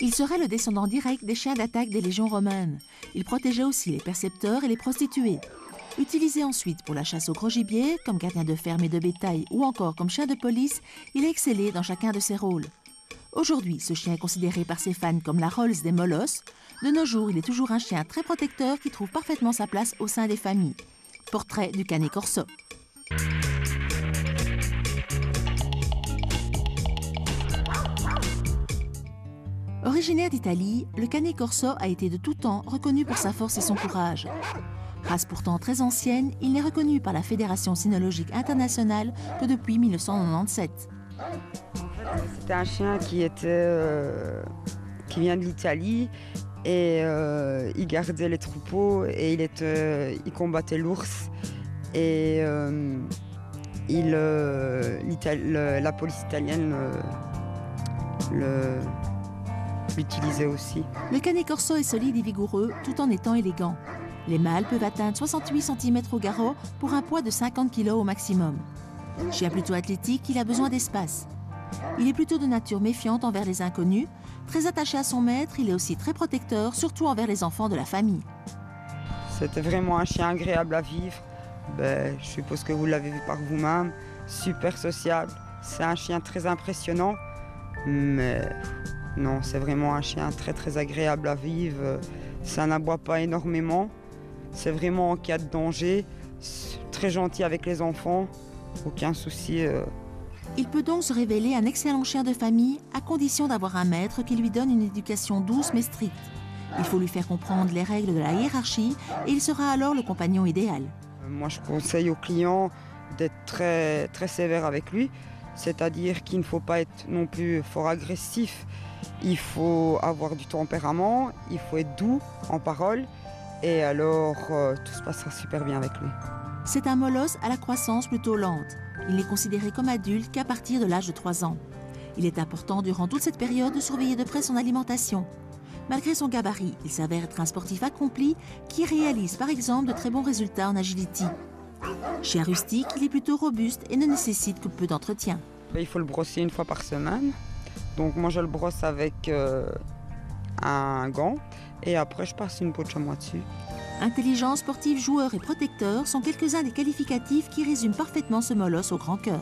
Il serait le descendant direct des chiens d'attaque des légions romaines. Il protégeait aussi les percepteurs et les prostituées. Utilisé ensuite pour la chasse au gros gibier, comme gardien de ferme et de bétail ou encore comme chien de police, il a excellé dans chacun de ses rôles. Aujourd'hui, ce chien est considéré par ses fans comme la Rolls des molosses. De nos jours, il est toujours un chien très protecteur qui trouve parfaitement sa place au sein des familles. Portrait du Cane Corso. Originaire d'Italie, le Cane Corso a été de tout temps reconnu pour sa force et son courage. Race pourtant très ancienne, il n'est reconnu par la Fédération cynologique internationale que depuis 1997. C'était un chien qui vient de l'Italie et il gardait les troupeaux et il combattait l'ours et la police italienne l'utilisait aussi. Le Cane Corso est solide et vigoureux tout en étant élégant. Les mâles peuvent atteindre 68 cm au garrot pour un poids de 50 kg au maximum. Chien plutôt athlétique, il a besoin d'espace. Il est plutôt de nature méfiante envers les inconnus. Très attaché à son maître, il est aussi très protecteur, surtout envers les enfants de la famille. C'était vraiment un chien agréable à vivre. Je suppose que vous l'avez vu par vous-même. Super sociable. C'est un chien très impressionnant. Mais non, c'est vraiment un chien très très agréable à vivre. Ça n'aboie pas énormément. C'est vraiment en cas de danger. Très gentil avec les enfants. Aucun souci. Il peut donc se révéler un excellent chien de famille à condition d'avoir un maître qui lui donne une éducation douce mais stricte. Il faut lui faire comprendre les règles de la hiérarchie et il sera alors le compagnon idéal. Moi, je conseille aux clients d'être très, très sévère avec lui. C'est-à-dire qu'il ne faut pas être non plus fort agressif. Il faut avoir du tempérament, il faut être doux en parole et alors tout se passera super bien avec lui. C'est un molosse à la croissance plutôt lente. Il n'est considéré comme adulte qu'à partir de l'âge de 3 ans. Il est important durant toute cette période de surveiller de près son alimentation. Malgré son gabarit, il s'avère être un sportif accompli qui réalise par exemple de très bons résultats en agility. Chien rustique, il est plutôt robuste et ne nécessite que peu d'entretien. Il faut le brosser une fois par semaine. Donc moi je le brosse avec un gant et après je passe une peau de chamois dessus. Intelligent, sportif, joueur et protecteur sont quelques-uns des qualificatifs qui résument parfaitement ce molosse au grand cœur.